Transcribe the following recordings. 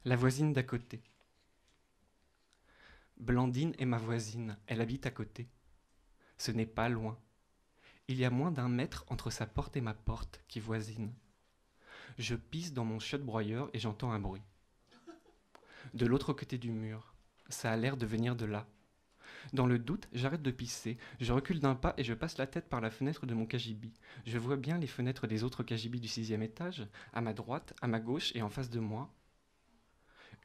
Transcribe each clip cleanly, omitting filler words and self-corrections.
La voisine d'à côté. Blandine est ma voisine, elle habite à côté. Ce n'est pas loin. Il y a moins d'1 mètre entre sa porte et ma porte qui voisine. Je pisse dans mon chiotte-broyeur et j'entends un bruit. De l'autre côté du mur, ça a l'air de venir de là. Dans le doute, j'arrête de pisser, je recule d'un pas et je passe la tête par la fenêtre de mon cagibi. Je vois bien les fenêtres des autres cagibis du 6e étage, à ma droite, à ma gauche et en face de moi.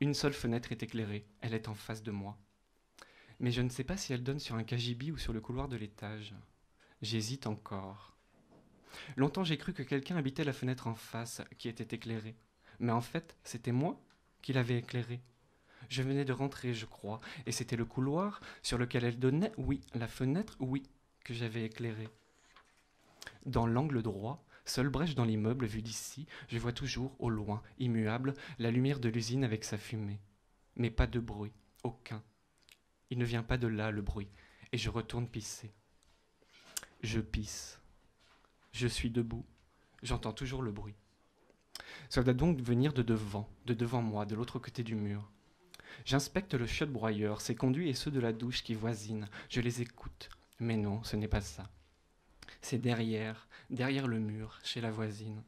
Une seule fenêtre est éclairée, elle est en face de moi. Mais je ne sais pas si elle donne sur un cagibi ou sur le couloir de l'étage. J'hésite encore. Longtemps j'ai cru que quelqu'un habitait la fenêtre en face, qui était éclairée. Mais en fait, c'était moi qui l'avais éclairée. Je venais de rentrer, je crois, et c'était le couloir sur lequel elle donnait, oui, la fenêtre, oui, que j'avais éclairée. Dans l'angle droit, seule brèche dans l'immeuble vu d'ici, je vois toujours, au loin, immuable, la lumière de l'usine avec sa fumée. Mais pas de bruit, aucun. Il ne vient pas de là, le bruit, et je retourne pisser. Je pisse. Je suis debout, j'entends toujours le bruit. Ça doit donc venir de devant moi, de l'autre côté du mur. J'inspecte le chiotte-broyeur, ses conduits et ceux de la douche qui voisinent. Je les écoute. Mais non, ce n'est pas ça. C'est derrière le mur, chez la voisine.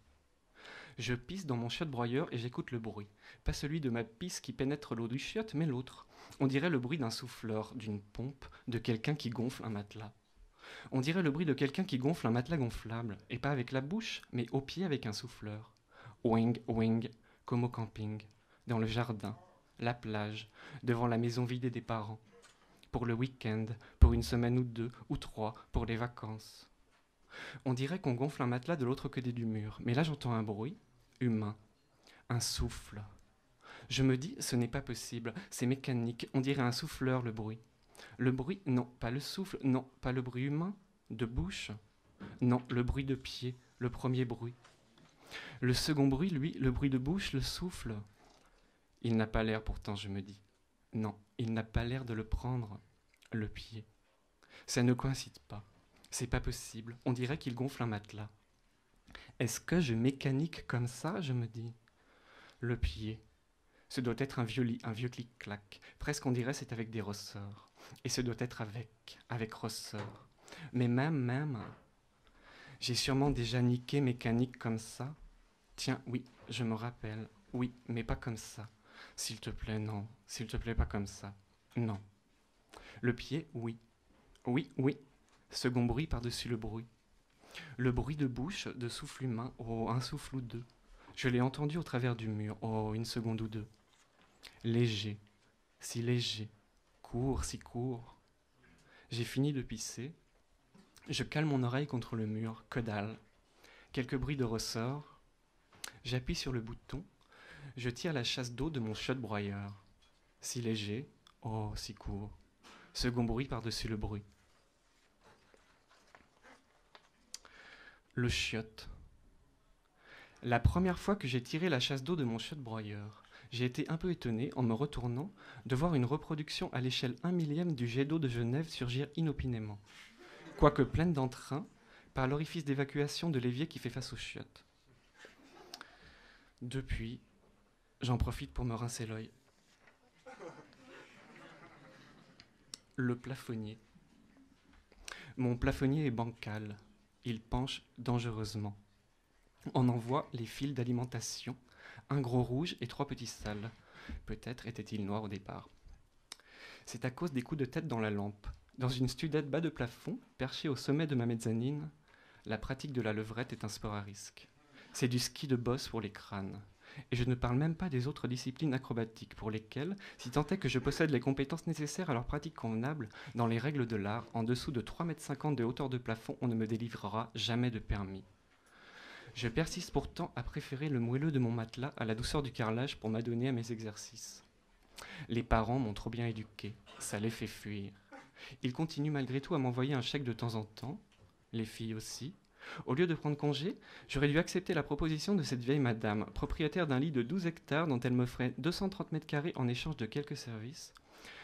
Je pisse dans mon chiotte-broyeur et j'écoute le bruit. Pas celui de ma pisse qui pénètre l'eau du chiotte, mais l'autre. On dirait le bruit d'un souffleur, d'une pompe, de quelqu'un qui gonfle un matelas. On dirait le bruit de quelqu'un qui gonfle un matelas gonflable, et pas avec la bouche, mais au pied avec un souffleur. Wing, wing, comme au camping, dans le jardin, la plage, devant la maison vidée des parents, pour le week-end, pour une semaine ou 2 ou 3, pour les vacances. On dirait qu'on gonfle un matelas de l'autre côté du mur, mais là j'entends un bruit humain, un souffle. Je me dis, ce n'est pas possible, c'est mécanique, on dirait un souffleur le bruit. Le bruit, non, pas le souffle, non, pas le bruit humain, de bouche, non, le bruit de pied, le premier bruit. Le second bruit, lui, le bruit de bouche, le souffle. Il n'a pas l'air pourtant, je me dis. Non, il n'a pas l'air de le prendre, le pied. Ça ne coïncide pas. C'est pas possible. On dirait qu'il gonfle un matelas. Est-ce que je mécanique comme ça, je me dis. Le pied. Ce doit être un vieux clic-clac. Presque on dirait c'est avec des ressorts. Et ce doit être avec ressort. Mais même, j'ai sûrement déjà niqué mécanique comme ça. Tiens, oui, je me rappelle. Oui, mais pas comme ça. S'il te plaît, non. S'il te plaît, pas comme ça. Non. Le pied, oui. Oui, oui. Second bruit par-dessus le bruit. Le bruit de bouche, de souffle humain. Oh, un souffle ou deux. Je l'ai entendu au travers du mur. Oh, une seconde ou deux. Léger. Si léger. Court, si court. J'ai fini de pisser. Je cale mon oreille contre le mur. Que dalle. Quelques bruits de ressort. J'appuie sur le bouton. Je tire la chasse d'eau de mon chiotte-broyeur. Si léger. Oh, si court. Second bruit par-dessus le bruit. Le chiotte. La première fois que j'ai tiré la chasse d'eau de mon chiotte-broyeur, j'ai été un peu étonné, en me retournant, de voir une reproduction à l'échelle 1/1000 du jet d'eau de Genève surgir inopinément, quoique pleine d'entrain, par l'orifice d'évacuation de l'évier qui fait face aux chiottes. Depuis, j'en profite pour me rincer l'œil. Le plafonnier. Mon plafonnier est bancal. Il penche dangereusement. On en voit les fils d'alimentation, un gros rouge et 3 petits sales. Peut-être était-il noir au départ. C'est à cause des coups de tête dans la lampe. Dans une studette bas de plafond, perchée au sommet de ma mezzanine, la pratique de la levrette est un sport à risque. C'est du ski de bosse pour les crânes. Et je ne parle même pas des autres disciplines acrobatiques pour lesquelles, si tant est que je possède les compétences nécessaires à leur pratique convenable, dans les règles de l'art, en dessous de 3,50 m de hauteur de plafond, on ne me délivrera jamais de permis. Je persiste pourtant à préférer le moelleux de mon matelas à la douceur du carrelage pour m'adonner à mes exercices. Les parents m'ont trop bien éduqué, ça les fait fuir. Ils continuent malgré tout à m'envoyer un chèque de temps en temps, les filles aussi. Au lieu de prendre congé, j'aurais dû accepter la proposition de cette vieille madame, propriétaire d'un lit de 12 hectares dont elle m'offrait 230 mètres carrés en échange de quelques services.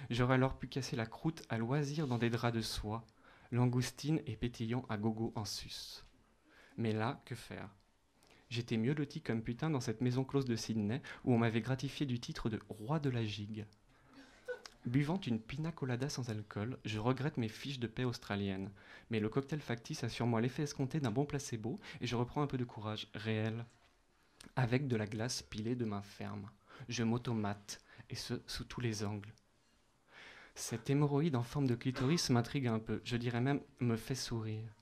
J'aurais alors pu casser la croûte à loisir dans des draps de soie, langoustine et pétillant à gogo en sus. Mais là, que faire ? J'étais mieux loti comme putain dans cette maison close de Sydney où on m'avait gratifié du titre de roi de la gigue. Buvant une pina colada sans alcool, je regrette mes fiches de paix australiennes. Mais le cocktail factice a sur moi l'effet escompté d'un bon placebo et je reprends un peu de courage réel. Avec de la glace pilée de main ferme. Je m'automate, et ce, sous tous les angles. Cette hémorroïde en forme de clitoris m'intrigue un peu, je dirais même me fait sourire.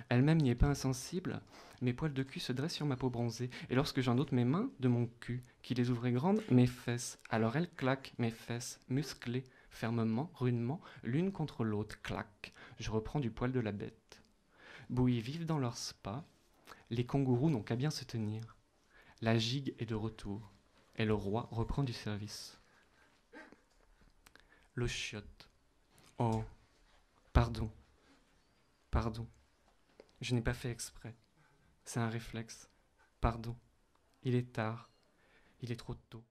Elle-même n'y est pas insensible, mes poils de cul se dressent sur ma peau bronzée, et lorsque j'en ôte mes mains de mon cul, qui les ouvrait grandes, mes fesses, alors elles claquent, mes fesses, musclées, fermement, rudement, l'une contre l'autre, clac. Je reprends du poil de la bête. Bouillis vivent dans leur spa, les kangourous n'ont qu'à bien se tenir. La gigue est de retour, et le roi reprend du service. Le chiotte. Oh, pardon, pardon. Je n'ai pas fait exprès. C'est un réflexe. Pardon. Il est tard. Il est trop tôt.